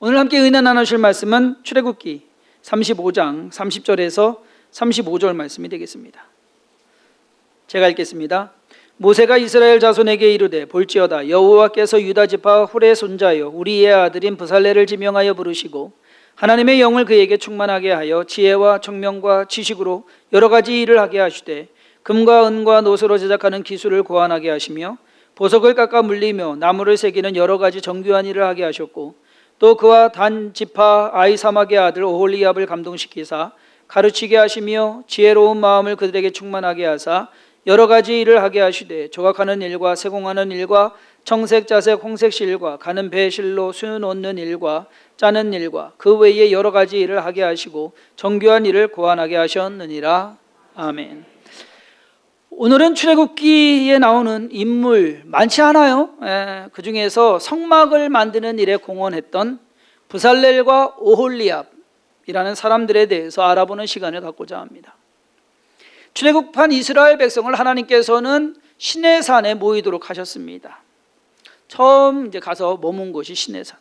오늘 함께 은혜 나누실 말씀은 출애굽기 35장 30절에서 35절 말씀이 되겠습니다. 제가 읽겠습니다. 모세가 이스라엘 자손에게 이르되 볼지어다 여호와께서 유다 지파 훌의 손자여 우리의 아들인 브살레를 지명하여 부르시고 하나님의 영을 그에게 충만하게 하여 지혜와 청명과 지식으로 여러 가지 일을 하게 하시되 금과 은과 노소로 제작하는 기술을 고안하게 하시며 보석을 깎아 물리며 나무를 새기는 여러 가지 정교한 일을 하게 하셨고 또 그와 단 지파 아히사막의 아들 오홀리압을 감동시키사 가르치게 하시며 지혜로운 마음을 그들에게 충만하게 하사 여러 가지 일을 하게 하시되 조각하는 일과 세공하는 일과 청색, 자색, 홍색 실과 가는 배 실로 수는 얻는 일과 짜는 일과 그 외에 여러 가지 일을 하게 하시고 정교한 일을 고안하게 하셨느니라. 아멘. 오늘은 출애굽기에 나오는 인물 많지 않아요. 그 중에서 성막을 만드는 일에 공헌했던 브살렐과 오홀리압이라는 사람들에 대해서 알아보는 시간을 갖고자 합니다. 출애굽한 이스라엘 백성을 하나님께서는 시내산에 모이도록 하셨습니다. 처음 이제 가서 머문 곳이 시내산.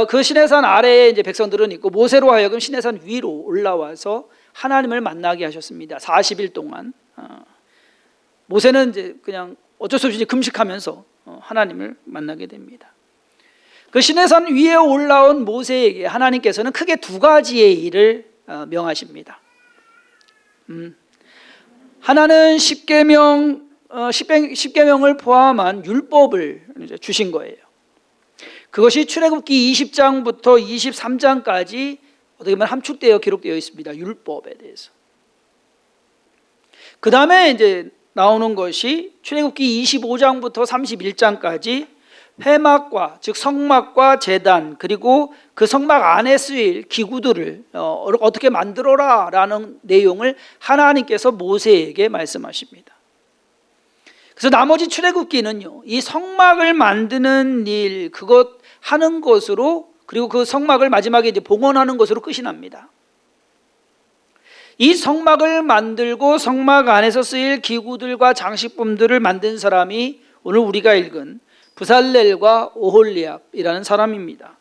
그 시내산 아래에 이제 백성들은 있고 모세로 하여금 시내산 위로 올라와서 하나님을 만나게 하셨습니다. 40일 동안. 모세는 이제 그냥 어쩔 수 없이 금식하면서 하나님을 만나게 됩니다. 그 시내산 위에 올라온 모세에게 하나님께서는 크게 두 가지의 일을 명하십니다. 하나는 십계명을 포함한 율법을 이제 주신 거예요. 그것이 출애굽기 20장부터 23장까지 어떻게 보면 함축되어 기록되어 있습니다. 율법에 대해서. 그 다음에 이제 나오는 것이 출애굽기 25장부터 31장까지 회막과 즉 성막과 제단 그리고 그 성막 안에 쓰일 기구들을 어떻게 만들어라 라는 내용을 하나님께서 모세에게 말씀하십니다. 그래서 나머지 출애굽기는요, 이 성막을 만드는 일 그것 하는 것으로 그리고 그 성막을 마지막에 이제 봉헌하는 것으로 끝이 납니다. 이 성막을 만들고 성막 안에서 쓰일 기구들과 장식품들을 만든 사람이 오늘 우리가 읽은 브살렐과 오홀리압이라는 사람입니다.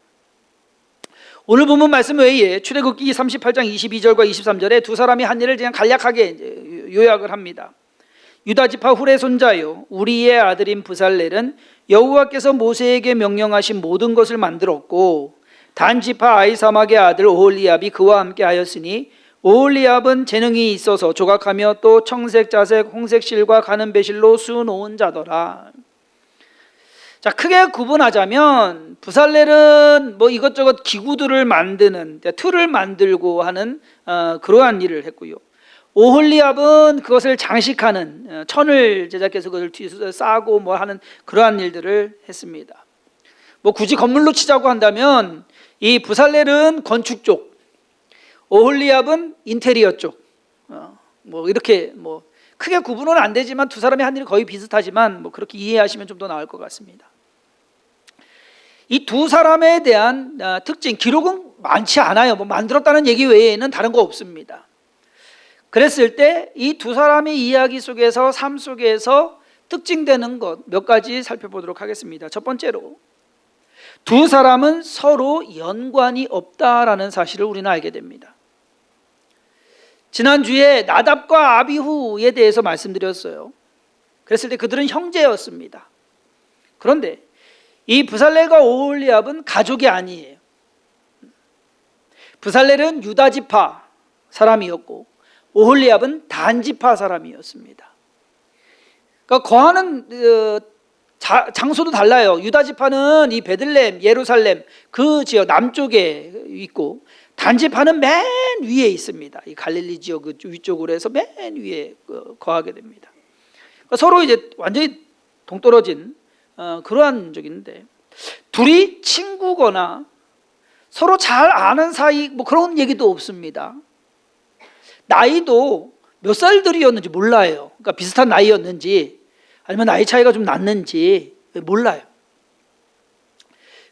오늘 본문 말씀 외에 출애굽기 38장 22절과 23절에 두 사람이 한 일을 그냥 간략하게 이제 요약을 합니다. 유다 지파 훌의 손자요 우리의 아들인 브살렐은 여호와께서 모세에게 명령하신 모든 것을 만들었고 단 지파 아히사막의 아들 오홀리압이 그와 함께 하였으니 오홀리압은 재능이 있어서 조각하며 또 청색, 자색, 홍색 실과 가는 배실로 수놓은 자더라. 자, 크게 구분하자면 브살렐은 뭐 이것저것 기구들을 만드는 틀을 만들고 하는 그러한 일을 했고요. 오홀리압은 그것을 장식하는 천을 제작해서 그것을 뒤에서 싸고 뭐 하는 그러한 일들을 했습니다. 뭐 굳이 건물로 치자고 한다면 이 브살렐은 건축 쪽, 오홀리압은 인테리어 쪽. 뭐 이렇게 뭐 크게 구분은 안 되지만 두 사람이 한 일이 거의 비슷하지만 뭐 그렇게 이해하시면 좀 더 나을 것 같습니다. 이 두 사람에 대한 특징, 기록은 많지 않아요. 뭐 만들었다는 얘기 외에는 다른 거 없습니다. 그랬을 때 이 두 사람의 이야기 속에서 삶 속에서 특징되는 것 몇 가지 살펴보도록 하겠습니다. 첫 번째로 두 사람은 서로 연관이 없다라는 사실을 우리는 알게 됩니다. 지난주에 나답과 아비후에 대해서 말씀드렸어요. 그랬을 때 그들은 형제였습니다. 그런데 이 브살렐과 오홀리압은 가족이 아니에요. 브살렐은 유다 지파 사람이었고 오홀리압은 단 지파 사람이었습니다. 그러니까 거하는 장소도 달라요. 유다 지파는 이 베들레헴, 예루살렘 그 지역 남쪽에 있고 단 지파는 맨 위에 있습니다. 이 갈릴리 지역 그 위쪽으로 해서 맨 위에 거하게 됩니다. 그러니까 서로 이제 완전히 동떨어진 그러한 적인데 둘이 친구거나 서로 잘 아는 사이 뭐 그런 얘기도 없습니다. 나이도 몇 살들이었는지 몰라요. 그러니까 비슷한 나이였는지 아니면 나이 차이가 좀 났는지 몰라요.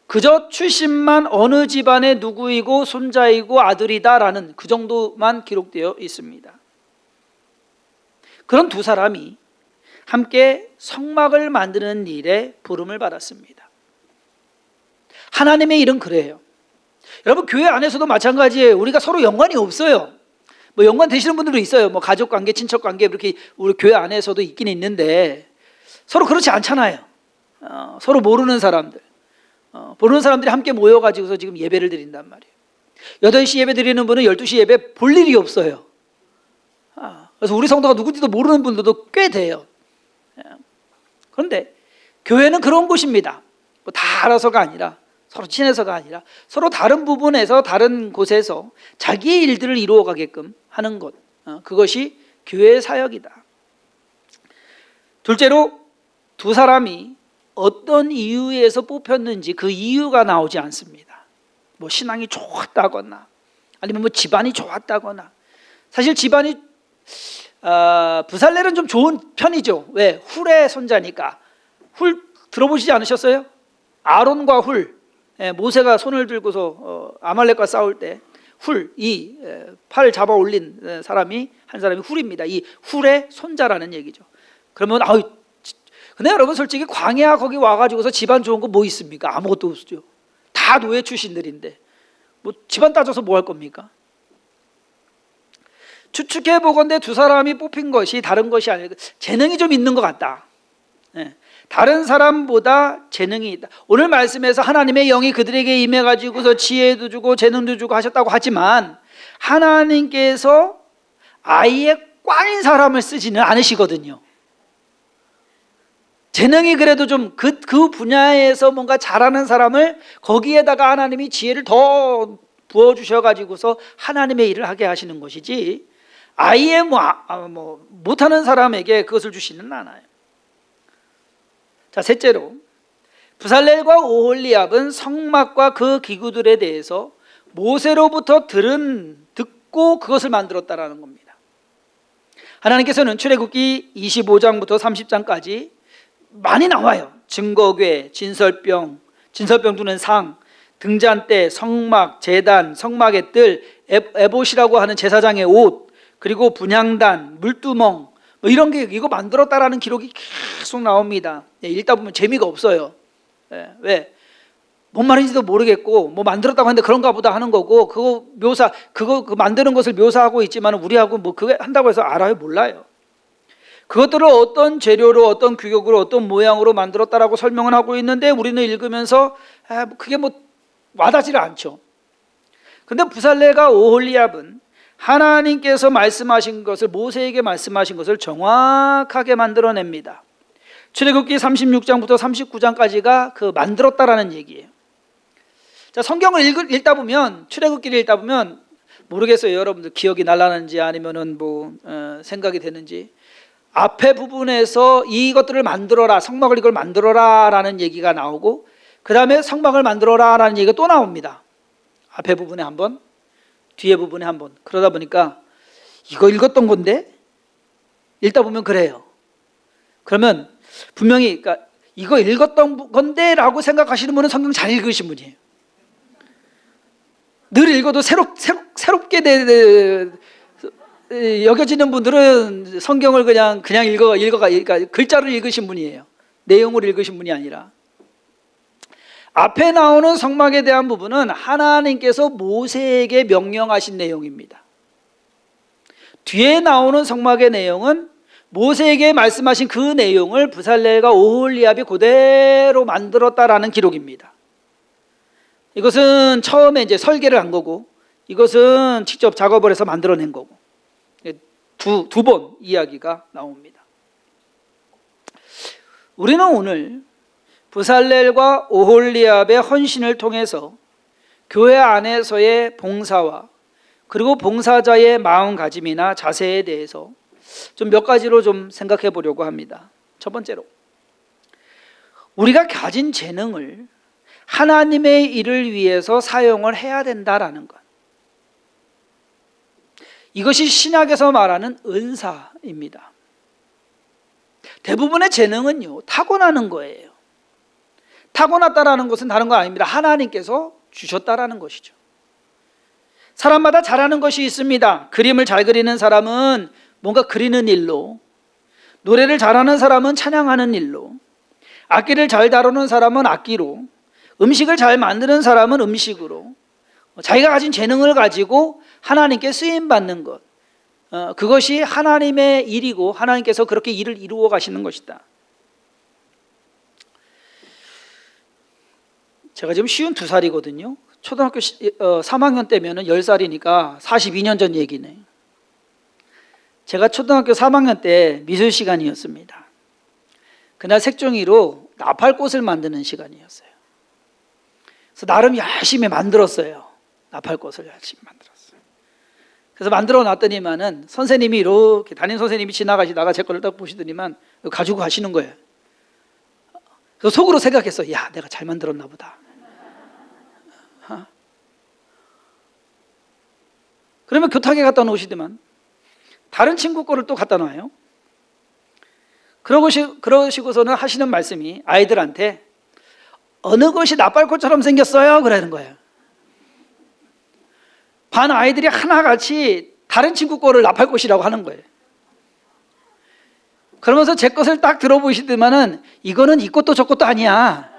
그저 출신만 어느 집안의 누구이고 손자이고 아들이다라는 그 정도만 기록되어 있습니다. 그런 두 사람이 함께 성막을 만드는 일에 부름을 받았습니다. 하나님의 일은 그래요. 여러분, 교회 안에서도 마찬가지예요. 우리가 서로 연관이 없어요. 뭐 연관 되시는 분들도 있어요. 뭐 가족관계, 친척관계 이렇게 우리 교회 안에서도 있긴 있는데 서로 그렇지 않잖아요. 서로 모르는 사람들, 모르는 사람들이 함께 모여가지고서 지금 예배를 드린단 말이에요. 8시 예배 드리는 분은 12시 예배 볼 일이 없어요. 그래서 우리 성도가 누군지도 모르는 분들도 꽤 돼요. 그런데 교회는 그런 곳입니다. 뭐 다 알아서가 아니라, 서로 친해서가 아니라 서로 다른 부분에서 다른 곳에서 자기의 일들을 이루어가게끔 하는 것, 그것이 교회의 사역이다. 둘째로, 두 사람이 어떤 이유에서 뽑혔는지 그 이유가 나오지 않습니다. 뭐 신앙이 좋았다거나 아니면 뭐 집안이 좋았다거나. 사실 집안이 부살렐은 좀 좋은 편이죠. 왜? 훌의 손자니까. 훌 들어보시지 않으셨어요? 아론과 훌, 모세가 손을 들고서 아말렉과 싸울 때 훌, 이 팔을 잡아 올린 사람이 한 사람이 훌입니다. 이 훌의 손자라는 얘기죠. 그러면 근데 여러분, 솔직히 광야 거기 와가지고서 집안 좋은 거 뭐 있습니까? 아무것도 없죠. 다 노예 출신들인데 뭐 집안 따져서 뭐 할 겁니까? 추측해 보건대 두 사람이 뽑힌 것이 다른 것이 아니라 재능이 좀 있는 것 같다. 다른 사람보다 재능이 있다. 오늘 말씀에서 하나님의 영이 그들에게 임해가지고서 지혜도 주고 재능도 주고 하셨다고 하지만 하나님께서 아예 꽝인 사람을 쓰지는 않으시거든요. 재능이 그래도 좀 그 분야에서 뭔가 잘하는 사람을 거기에다가 하나님이 지혜를 더 부어주셔가지고서 하나님의 일을 하게 하시는 것이지 아예 못하는 사람에게 그것을 주시는 않아요. 자, 셋째로, 부살렐과 오홀리압은 성막과 그 기구들에 대해서 모세로부터 듣고 그것을 만들었다라는 겁니다. 하나님께서는 출애굽기 25장부터 30장까지 많이 나와요. 증거궤, 진설병 두는 상, 등잔대, 성막, 제단, 성막의 뜰, 에봇이라고 하는 제사장의 옷, 그리고 분향단, 물두멍, 뭐 이런 게 이거 만들었다라는 기록이 계속 나옵니다. 읽다 보면 재미가 없어요. 왜? 뭔 말인지도 모르겠고 뭐 만들었다고 하는데 그런가 보다 하는 거고, 그거 만드는 것을 묘사하고 있지만 우리하고 뭐 그거 한다고 해서 알아요? 몰라요. 그것들을 어떤 재료로, 어떤 규격으로, 어떤 모양으로 만들었다라고 설명을 하고 있는데 우리는 읽으면서 그게 뭐 와닿지를 않죠. 근데 부살렐과 오홀리압은 하나님께서 말씀하신 것을, 모세에게 말씀하신 것을 정확하게 만들어냅니다. 출애굽기 36장부터 39장까지가 그 만들었다라는 얘기예요. 자, 성경을 읽다 보면, 출애굽기를 읽다 보면 모르겠어요. 여러분들 기억이 날라는지 아니면은 생각이 되는지. 앞에 부분에서 이것들을 만들어라, 성막을 이걸 만들어라 라는 얘기가 나오고, 그 다음에 성막을 만들어라 라는 얘기가 또 나옵니다. 앞에 부분에 한 번, 뒤에 부분에 한 번. 그러다 보니까 이거 읽었던 건데? 읽다 보면 그래요. 그러면 분명히 이거 읽었던 건데 라고 생각하시는 분은 성경 잘 읽으신 분이에요. 늘 읽어도 새롭게 여겨지는 분들은 성경을 그냥 그러니까 글자를 읽으신 분이에요. 내용을 읽으신 분이 아니라. 앞에 나오는 성막에 대한 부분은 하나님께서 모세에게 명령하신 내용입니다. 뒤에 나오는 성막의 내용은 모세에게 말씀하신 그 내용을 부살렐과 오홀리압이 그대로 만들었다라는 기록입니다. 이것은 처음에 이제 설계를 한 거고, 이것은 직접 작업을 해서 만들어낸 거고, 두 번 이야기가 나옵니다. 우리는 오늘 부살렐과 오홀리압의 헌신을 통해서 교회 안에서의 봉사와 그리고 봉사자의 마음가짐이나 자세에 대해서 좀 몇 가지로 좀 생각해 보려고 합니다. 첫 번째로, 우리가 가진 재능을 하나님의 일을 위해서 사용을 해야 된다라는 것. 이것이 신약에서 말하는 은사입니다. 대부분의 재능은요, 타고나는 거예요. 타고났다라는 것은 다른 거 아닙니다. 하나님께서 주셨다라는 것이죠. 사람마다 잘하는 것이 있습니다. 그림을 잘 그리는 사람은 뭔가 그리는 일로, 노래를 잘하는 사람은 찬양하는 일로, 악기를 잘 다루는 사람은 악기로, 음식을 잘 만드는 사람은 음식으로, 자기가 가진 재능을 가지고 하나님께 쓰임받는 것, 그것이 하나님의 일이고 하나님께서 그렇게 일을 이루어 가시는 것이다. 제가 지금 52살이거든요. 초등학교 3학년 때면 10살이니까 42년 전 얘기네. 제가 초등학교 3학년 때 미술 시간이었습니다. 그날 색종이로 나팔꽃을 만드는 시간이었어요. 그래서 나름 열심히 만들었어요. 나팔꽃을 열심히 만들었어요. 그래서 만들어 놨더니만은 선생님이 이렇게, 담임 선생님이 지나가시다가 제 거를 딱 보시더니만 가지고 가시는 거예요. 그래서 속으로 생각했어. 야, 내가 잘 만들었나 보다. 그러면 교탁에 갖다 놓으시더만 다른 친구 거를 또 갖다 놔요. 그러시고서는 하시는 말씀이 아이들한테 어느 것이 나팔꽃처럼 생겼어요? 그러는 거예요. 반 아이들이 하나같이 다른 친구 거를 나팔꽃이라고 하는 거예요. 그러면서 제 것을 딱 들어보시더만은 이거는 이 꽃도 저 꽃도 아니야.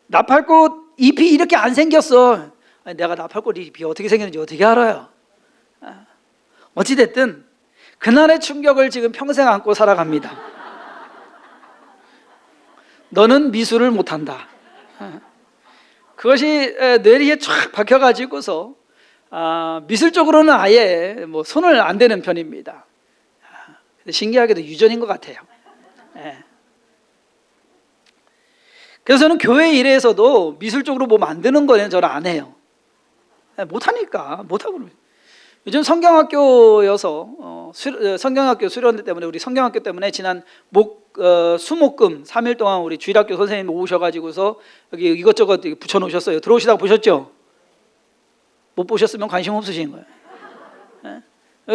나팔꽃 잎이 이렇게 안 생겼어. 내가 나팔꽃 잎이 어떻게 생겼는지 어떻게 알아요? 어찌됐든 그날의 충격을 지금 평생 안고 살아갑니다. 너는 미술을 못한다. 그것이 뇌리에 쫙 박혀가지고서 미술적으로는 아예 뭐 손을 안 대는 편입니다. 신기하게도 유전인 것 같아요. 그래서 저는 교회 일에서도 미술적으로 뭐 만드는 거는 저는 안 해요. 못하니까. 못하고. 요즘 성경학교여서 성경학교 수련회 때문에, 우리 성경학교 때문에 지난 수목금 3일 동안 우리 주일학교 선생님 오셔가지고서 여기 이것저것 붙여놓으셨어요. 들어오시다가 보셨죠? 못 보셨으면 관심 없으신 거예요.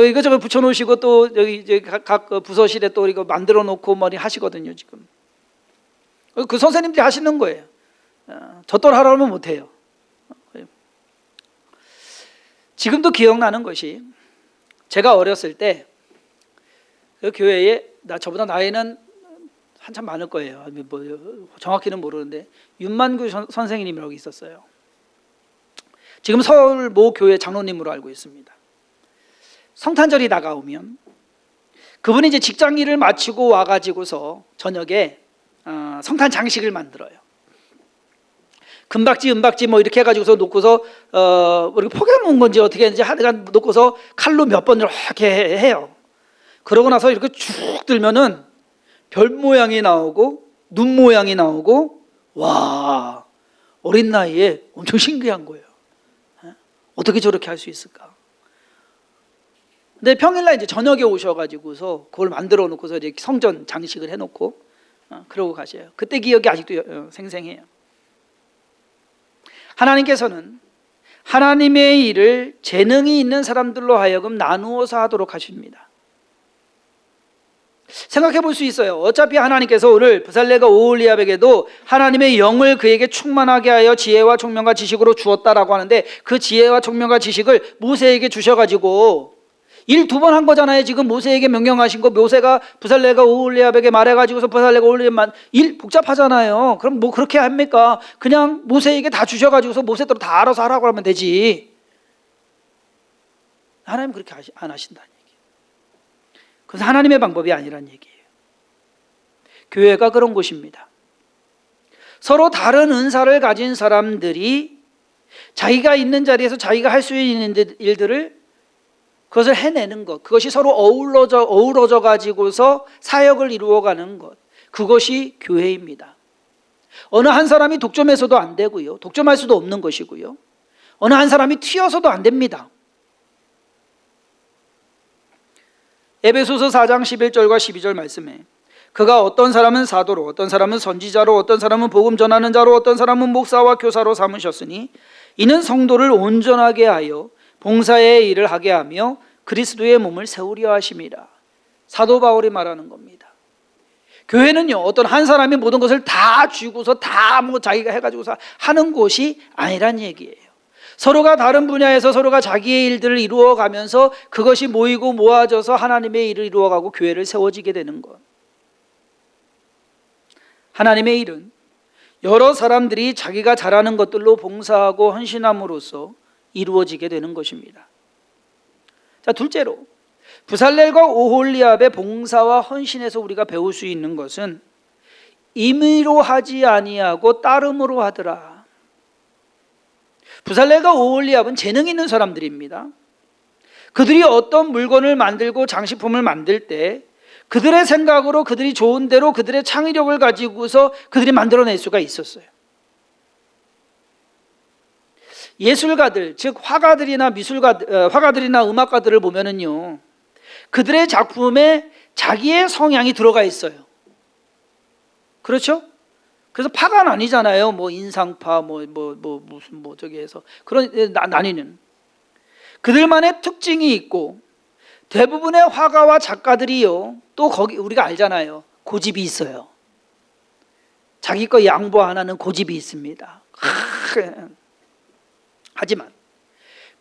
이것저것 붙여놓으시고 또 여기 이제 각 부서실에 또 이거 만들어 놓고 머리 하시거든요, 지금. 그 선생님들이 하시는 거예요. 저 또 하라면 못해요. 지금도 기억나는 것이, 제가 어렸을 때 그 교회에, 저보다 나이는 한참 많을 거예요. 뭐 정확히는 모르는데 윤만구 선생님이라고 있었어요. 지금 서울 모 교회 장로님으로 알고 있습니다. 성탄절이 다가오면 그분이 이제 직장 일을 마치고 와가지고서 저녁에 성탄 장식을 만들어요. 금박지, 은박지 뭐 이렇게 해가지고서 놓고서 이렇게 포개놓은 건지 어떻게 했는지 하여간 놓고서 칼로 몇 번 이렇게 해요. 그러고 나서 이렇게 쭉 들면은 별 모양이 나오고 눈 모양이 나오고, 와, 어린 나이에 엄청 신기한 거예요. 어떻게 저렇게 할 수 있을까? 근데 평일날 이제 저녁에 오셔가지고서 그걸 만들어 놓고서 이제 성전 장식을 해놓고 그러고 가셔요. 그때 기억이 아직도 생생해요. 하나님께서는 하나님의 일을 재능이 있는 사람들로 하여금 나누어서 하도록 하십니다. 생각해 볼 수 있어요. 어차피 하나님께서 오늘 브살레가 오홀리압에게도 하나님의 영을 그에게 충만하게 하여 지혜와 총명과 지식으로 주었다라고 하는데, 그 지혜와 총명과 지식을 모세에게 주셔가지고 일 2번 한 거잖아요. 지금 모세에게 명령하신 거, 모세가 브살레가 오홀리압에게 말해가지고서 브살레가 오홀리압만, 일 복잡하잖아요. 그럼 뭐 그렇게 합니까? 그냥 모세에게 다 주셔가지고서 모세대로 다 알아서 하라고 하면 되지. 하나님 그렇게 안 하신다는 얘기예요. 그래서 하나님의 방법이 아니란 얘기예요. 교회가 그런 곳입니다. 서로 다른 은사를 가진 사람들이 자기가 있는 자리에서 자기가 할 수 있는 일들을, 그것을 해내는 것, 그것이 서로 어우러져 가지고서 사역을 이루어가는 것, 그것이 교회입니다. 어느 한 사람이 독점해서도 안 되고요, 독점할 수도 없는 것이고요, 어느 한 사람이 튀어서도 안 됩니다. 에베소서 4장 11절과 12절 말씀에 그가 어떤 사람은 사도로, 어떤 사람은 선지자로, 어떤 사람은 복음 전하는 자로, 어떤 사람은 목사와 교사로 삼으셨으니 이는 성도를 온전하게 하여 봉사의 일을 하게 하며 그리스도의 몸을 세우려 하심이라. 사도 바울이 말하는 겁니다. 교회는요, 어떤 한 사람이 모든 것을 다 쥐고서 다 뭐 자기가 해가지고서 하는 곳이 아니란 얘기예요. 서로가 다른 분야에서 서로가 자기의 일들을 이루어가면서 그것이 모이고 모아져서 하나님의 일을 이루어가고 교회를 세워지게 되는 것. 하나님의 일은 여러 사람들이 자기가 잘하는 것들로 봉사하고 헌신함으로써 이루어지게 되는 것입니다. 자, 둘째로 부살렐과 오홀리압의 봉사와 헌신에서 우리가 배울 수 있는 것은 임의로 하지 아니하고 따름으로 하더라. 부살렐과 오홀리압은 재능 있는 사람들입니다. 그들이 어떤 물건을 만들고 장식품을 만들 때 그들의 생각으로 그들이 좋은 대로 그들의 창의력을 가지고서 그들이 만들어낼 수가 있었어요. 예술가들, 즉 화가들이나 화가들이나 음악가들을 보면은요, 그들의 작품에 자기의 성향이 들어가 있어요. 그렇죠? 그래서 파가 나뉘잖아요. 뭐 인상파, 무슨 저기 해서 그런 나뉘는 그들만의 특징이 있고, 대부분의 화가와 작가들이요, 또 거기 우리가 알잖아요. 고집이 있어요. 자기 거 양보 안 하는 고집이 있습니다. 하지만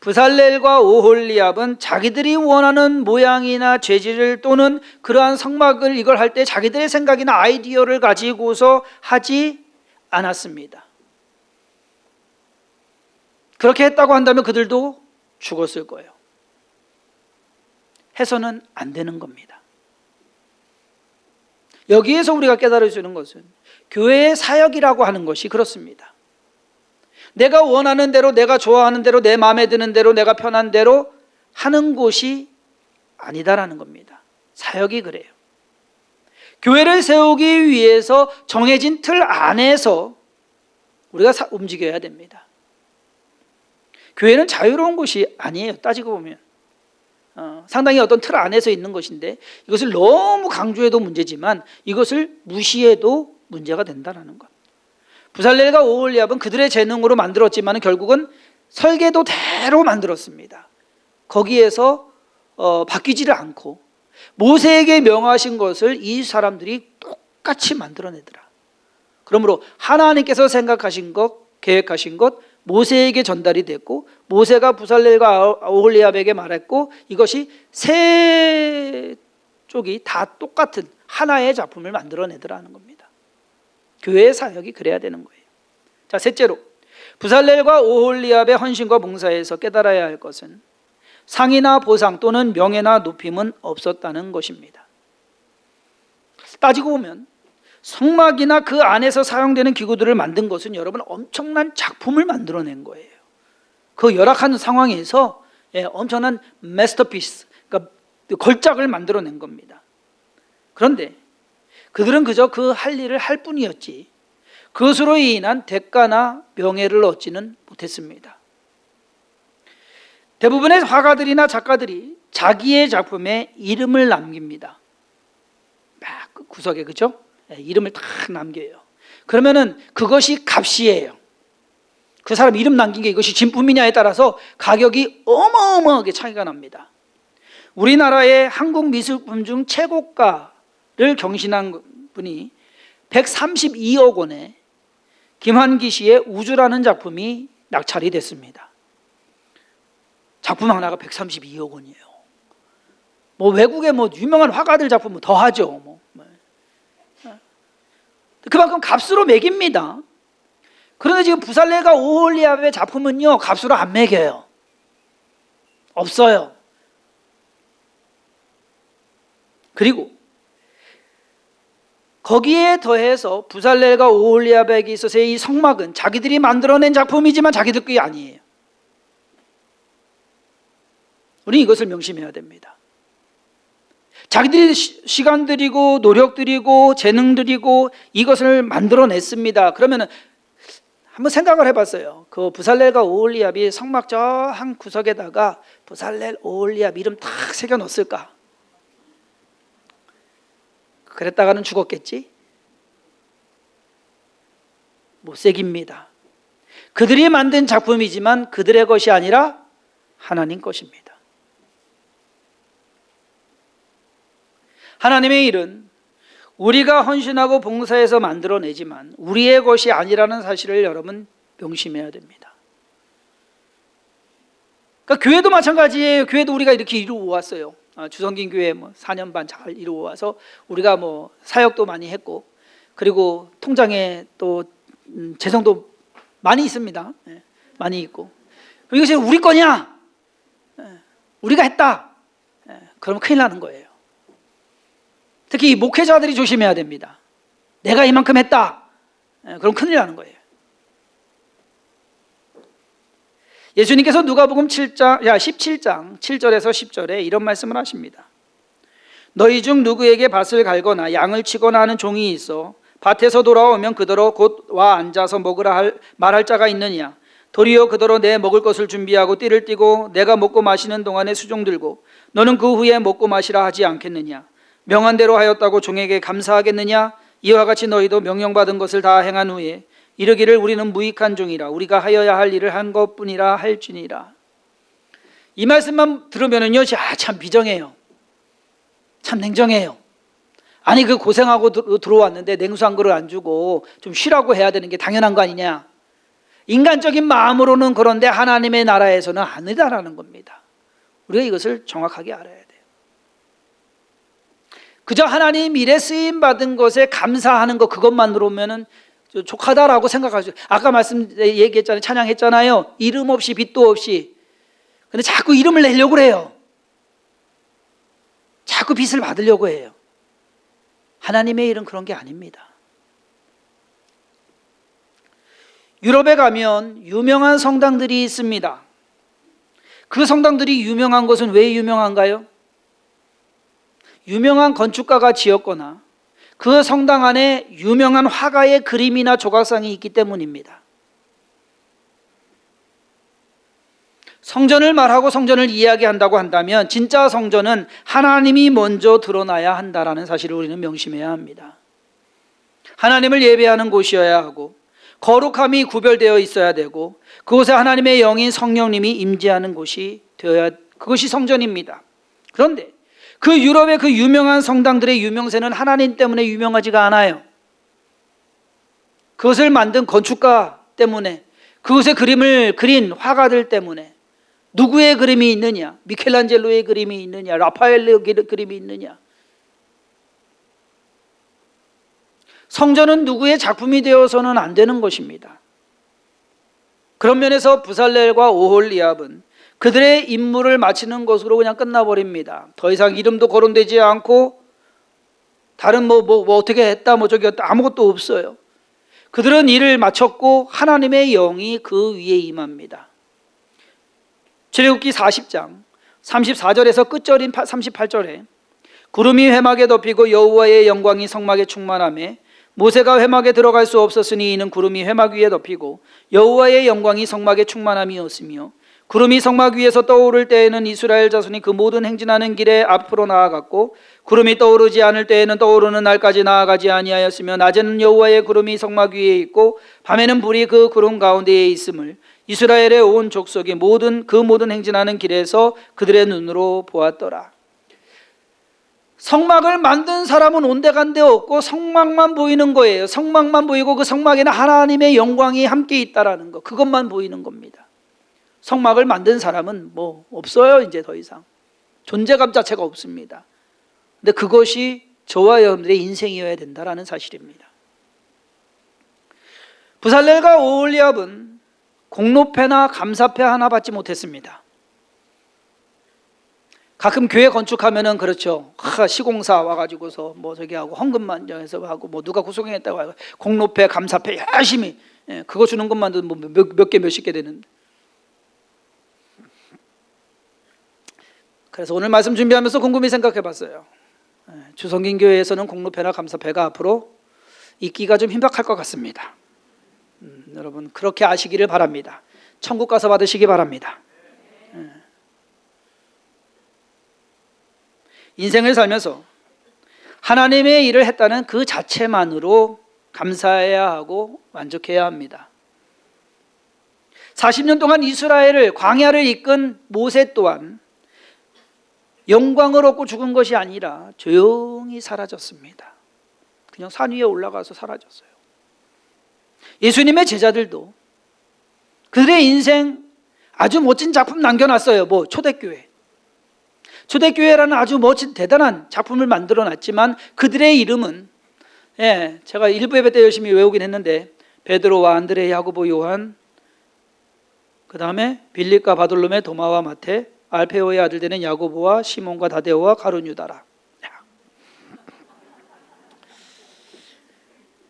부살렐과 오홀리압은 자기들이 원하는 모양이나 재질을 또는 그러한 성막을 이걸 할 때 자기들의 생각이나 아이디어를 가지고서 하지 않았습니다. 그렇게 했다고 한다면 그들도 죽었을 거예요. 해서는 안 되는 겁니다. 여기에서 우리가 깨달을 수 있는 것은 교회의 사역이라고 하는 것이 그렇습니다. 내가 원하는 대로, 내가 좋아하는 대로, 내 마음에 드는 대로, 내가 편한 대로 하는 곳이 아니다라는 겁니다. 사역이 그래요. 교회를 세우기 위해서 정해진 틀 안에서 우리가 움직여야 됩니다. 교회는 자유로운 곳이 아니에요. 따지고 보면 상당히 어떤 틀 안에서 있는 것인데, 이것을 너무 강조해도 문제지만 이것을 무시해도 문제가 된다는 것. 부살렐과 오홀리압은 그들의 재능으로 만들었지만 결국은 설계도대로 만들었습니다. 거기에서 바뀌지를 않고 모세에게 명하신 것을 이 사람들이 똑같이 만들어내더라. 그러므로 하나님께서 생각하신 것, 계획하신 것 모세에게 전달이 됐고, 모세가 부살렐과 오홀리압에게 말했고, 이것이 세 쪽이 다 똑같은 하나의 작품을 만들어내더라는 겁니다. 교회의 사역이 그래야 되는 거예요. 자, 셋째로 부살렐과 오홀리압의 헌신과 봉사에서 깨달아야 할 것은 상이나 보상 또는 명예나 높임은 없었다는 것입니다. 따지고 보면 성막이나 그 안에서 사용되는 기구들을 만든 것은 여러분 엄청난 작품을 만들어낸 거예요. 그 열악한 상황에서 엄청난 마스터피스, 그러니까 걸작을 만들어낸 겁니다. 그런데 그들은 그저 그 할 일을 할 뿐이었지 그것으로 인한 대가나 명예를 얻지는 못했습니다. 대부분의 화가들이나 작가들이 자기의 작품에 이름을 남깁니다. 막 구석에, 그죠? 이름을 딱 남겨요. 그러면은 그것이 값이에요. 그 사람 이름 남긴 게 이것이 진품이냐에 따라서 가격이 어마어마하게 차이가 납니다. 우리나라의 한국 미술품 중 최고가를 경신한 분이 132억 원에 김환기 씨의 우주라는 작품이 낙찰이 됐습니다. 작품 하나가 132억 원이에요. 뭐 외국의 뭐 유명한 화가들 작품은 더 하죠. 그만큼 값으로 매깁니다. 그런데 지금 부살렐과 오홀리압의 작품은요, 값으로 안 매겨요. 없어요. 그리고 거기에 더해서 부살렐과 오홀리압에게 있어서의 이 성막은 자기들이 만들어낸 작품이지만 자기들 게 아니에요. 우리 이것을 명심해야 됩니다. 자기들이 시간 들이고 노력 들이고 재능 들이고 이것을 만들어냈습니다. 그러면은 한번 생각을 해봤어요. 그 부살렐과 오홀리압이 성막 저 한 구석에다가 부살렐, 오홀리압 이름 탁 새겨 넣었을까? 그랬다가는 죽었겠지? 못 새깁니다. 그들이 만든 작품이지만 그들의 것이 아니라 하나님 것입니다. 하나님의 일은 우리가 헌신하고 봉사해서 만들어내지만 우리의 것이 아니라는 사실을 여러분 명심해야 됩니다. 그러니까 교회도 마찬가지예요. 교회도 우리가 이렇게 이루어왔어요. 주성긴 교회 4년 반 잘 이루어와서 우리가 사역도 많이 했고, 그리고 통장에 또 재성도 많이 있습니다. 많이 있고. 이것이 우리 거냐? 우리가 했다. 그러면 큰일 나는 거예요. 특히 목회자들이 조심해야 됩니다. 내가 이만큼 했다. 그럼 큰일 나는 거예요. 예수님께서 누가복음 17장 7절에서 10절에 이런 말씀을 하십니다. 너희 중 누구에게 밭을 갈거나 양을 치거나 하는 종이 있어 밭에서 돌아오면 그더러 곧 와 앉아서 먹으라 말할 자가 있느냐? 도리어 그더러 내 먹을 것을 준비하고 띠를 띠고 내가 먹고 마시는 동안에 수종 들고 너는 그 후에 먹고 마시라 하지 않겠느냐? 명한 대로 하였다고 종에게 감사하겠느냐? 이와 같이 너희도 명령받은 것을 다 행한 후에 이르기를 우리는 무익한 종이라 우리가 하여야 할 일을 한 것뿐이라 할지니라. 이 말씀만 들으면은요, 참 비정해요. 참 냉정해요. 아니 그 고생하고 들어왔는데 냉수 한 그릇 안 주고 좀 쉬라고 해야 되는 게 당연한 거 아니냐. 인간적인 마음으로는 그런데 하나님의 나라에서는 아니다라는 겁니다. 우리가 이것을 정확하게 알아야 돼요. 그저 하나님 일에 쓰임 받은 것에 감사하는 것 그것만으로면은 족하다라고 생각하죠. 아까 얘기했잖아요. 찬양했잖아요. 이름 없이 빛도 없이. 근데 자꾸 이름을 내려고 그래요. 자꾸 빛을 받으려고 해요. 하나님의 일은 그런 게 아닙니다. 유럽에 가면 유명한 성당들이 있습니다. 그 성당들이 유명한 것은 왜 유명한가요? 유명한 건축가가 지었거나 그 성당 안에 유명한 화가의 그림이나 조각상이 있기 때문입니다. 성전을 말하고 성전을 이야기한다고 한다면 진짜 성전은 하나님이 먼저 드러나야 한다라는 사실을 우리는 명심해야 합니다. 하나님을 예배하는 곳이어야 하고 거룩함이 구별되어 있어야 되고 그곳에 하나님의 영인 성령님이 임재하는 곳이 되어야, 그것이 성전입니다. 그런데 그 유럽의 그 유명한 성당들의 유명세는 하나님 때문에 유명하지가 않아요. 그것을 만든 건축가 때문에, 그것의 그림을 그린 화가들 때문에. 누구의 그림이 있느냐? 미켈란젤로의 그림이 있느냐? 라파엘의 그림이 있느냐? 성전은 누구의 작품이 되어서는 안 되는 것입니다. 그런 면에서 부살렐과 오홀리압은 그들의 임무를 마치는 것으로 그냥 끝나버립니다. 더 이상 이름도 거론되지 않고 다른 뭐 어떻게 했다 저기 했다 아무것도 없어요. 그들은 일을 마쳤고 하나님의 영이 그 위에 임합니다. 출애굽기 40장 34절에서 끝절인 38절에 구름이 회막에 덮이고 여호와의 영광이 성막에 충만하며 모세가 회막에 들어갈 수 없었으니 이는 구름이 회막 위에 덮이고 여호와의 영광이 성막에 충만함이었으며 구름이 성막 위에서 떠오를 때에는 이스라엘 자손이 그 모든 행진하는 길에 앞으로 나아갔고 구름이 떠오르지 않을 때에는 떠오르는 날까지 나아가지 아니하였으며 낮에는 여호와의 구름이 성막 위에 있고 밤에는 불이 그 구름 가운데에 있음을 이스라엘의 온 족속이 그 모든 행진하는 길에서 그들의 눈으로 보았더라. 성막을 만든 사람은 온데간데 없고 성막만 보이는 거예요. 성막만 보이고 그 성막에는 하나님의 영광이 함께 있다라는 거, 그것만 보이는 겁니다. 성막을 만든 사람은 뭐 없어요. 이제 더 이상 존재감 자체가 없습니다. 근데 그것이 저와 여러분들의 인생이어야 된다라는 사실입니다. 부살렐과 오홀리압은 공로패나 감사패 하나 받지 못했습니다. 가끔 교회 건축하면은 그렇죠. 시공사 와가지고서 뭐 저기 하고 헌금만 정해서 하고 뭐 누가 구속했다고 하고 공로패, 감사패 열심히 그거 주는 것만도 뭐 몇 개 몇십 개 되는. 그래서 오늘 말씀 준비하면서 곰곰이 생각해봤어요. 주성긴 교회에서는 공로패나 감사패가 앞으로 있기가 좀 힘박할 것 같습니다. 여러분 그렇게 아시기를 바랍니다. 천국 가서 받으시기 바랍니다. 인생을 살면서 하나님의 일을 했다는 그 자체만으로 감사해야 하고 만족해야 합니다. 40년 동안 이스라엘을 광야를 이끈 모세 또한 영광을 얻고 죽은 것이 아니라 조용히 사라졌습니다. 그냥 산 위에 올라가서 사라졌어요. 예수님의 제자들도 그들의 인생 아주 멋진 작품 남겨놨어요. 뭐 초대교회라는 아주 멋진 대단한 작품을 만들어놨지만 그들의 이름은 제가 일부 예배 때 열심히 외우긴 했는데 베드로와 안드레, 야고보, 요한, 그 다음에 빌립과 바돌로메, 도마와 마테, 알페오의 아들 되는 야고보와 시몬과 다데오와 가룟 유다라.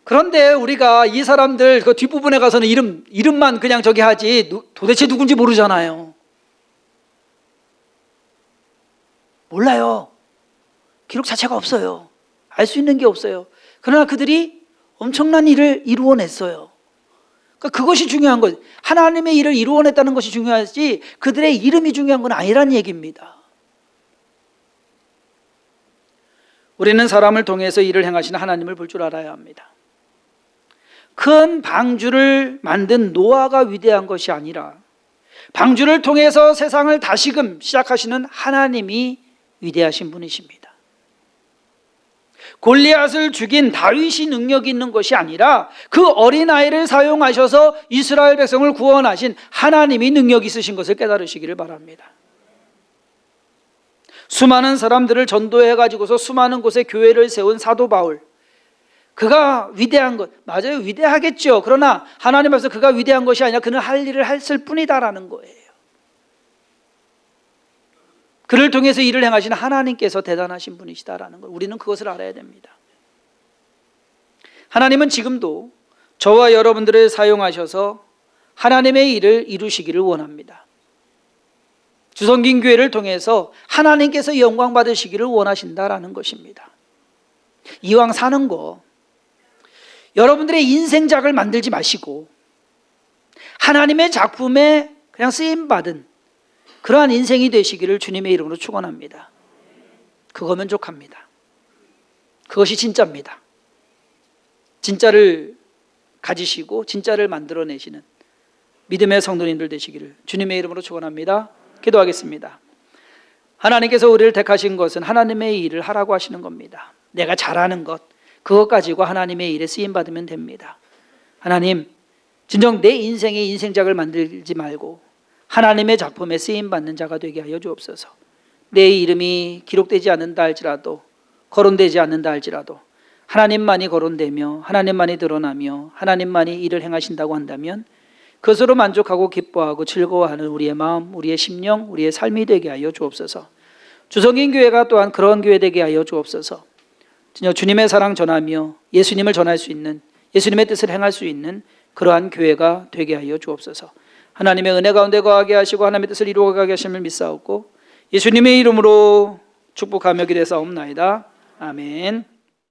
그런데 우리가 이 사람들 그 뒷부분에 가서는 이름만 그냥 저기 하지 도대체 누군지 모르잖아요. 몰라요. 기록 자체가 없어요. 알 수 있는 게 없어요. 그러나 그들이 엄청난 일을 이루어냈어요. 그러니까 그것이 중요한 거예요. 하나님의 일을 이루어냈다는 것이 중요하지 그들의 이름이 중요한 건 아니라는 얘기입니다. 우리는 사람을 통해서 일을 행하시는 하나님을 볼 줄 알아야 합니다. 큰 방주를 만든 노아가 위대한 것이 아니라 방주를 통해서 세상을 다시금 시작하시는 하나님이 위대하신 분이십니다. 골리앗을 죽인 다윗이 능력이 있는 것이 아니라 그 어린아이를 사용하셔서 이스라엘 백성을 구원하신 하나님이 능력이 있으신 것을 깨달으시기를 바랍니다. 수많은 사람들을 전도해가지고서 수많은 곳에 교회를 세운 사도 바울, 그가 위대한 것, 맞아요, 위대하겠죠. 그러나 하나님 앞에서 그가 위대한 것이 아니라 그는 할 일을 했을 뿐이다라는 거예요. 그를 통해서 일을 행하시는 하나님께서 대단하신 분이시다라는 걸 우리는 그것을 알아야 됩니다. 하나님은 지금도 저와 여러분들을 사용하셔서 하나님의 일을 이루시기를 원합니다. 주성긴 교회를 통해서 하나님께서 영광 받으시기를 원하신다라는 것입니다. 이왕 사는 거 여러분들의 인생작을 만들지 마시고 하나님의 작품에 그냥 쓰임받은 그러한 인생이 되시기를 주님의 이름으로 축원합니다. 그거 만족합니다. 그것이 진짜입니다. 진짜를 가지시고 진짜를 만들어내시는 믿음의 성도님들 되시기를 주님의 이름으로 축원합니다. 기도하겠습니다. 하나님께서 우리를 택하신 것은 하나님의 일을 하라고 하시는 겁니다. 내가 잘하는 것, 그것 가지고 하나님의 일에 쓰임받으면 됩니다. 하나님, 진정 내 인생의 인생작을 만들지 말고 하나님의 작품에 쓰임받는 자가 되게 하여 주옵소서. 내 이름이 기록되지 않는다 할지라도, 거론되지 않는다 할지라도 하나님만이 거론되며 하나님만이 드러나며 하나님만이 일을 행하신다고 한다면 그것으로 만족하고 기뻐하고 즐거워하는 우리의 마음, 우리의 심령, 우리의 삶이 되게 하여 주옵소서. 주성인 교회가 또한 그런 교회 되게 하여 주옵소서. 주님의 사랑 전하며 예수님을 전할 수 있는, 예수님의 뜻을 행할 수 있는 그러한 교회가 되게 하여 주옵소서. 하나님의 은혜 가운데 거하게 하시고 하나님의 뜻을 이루어가게 하심을 믿사옵고 예수님의 이름으로 축복하며 기도사옵나이다. 아멘.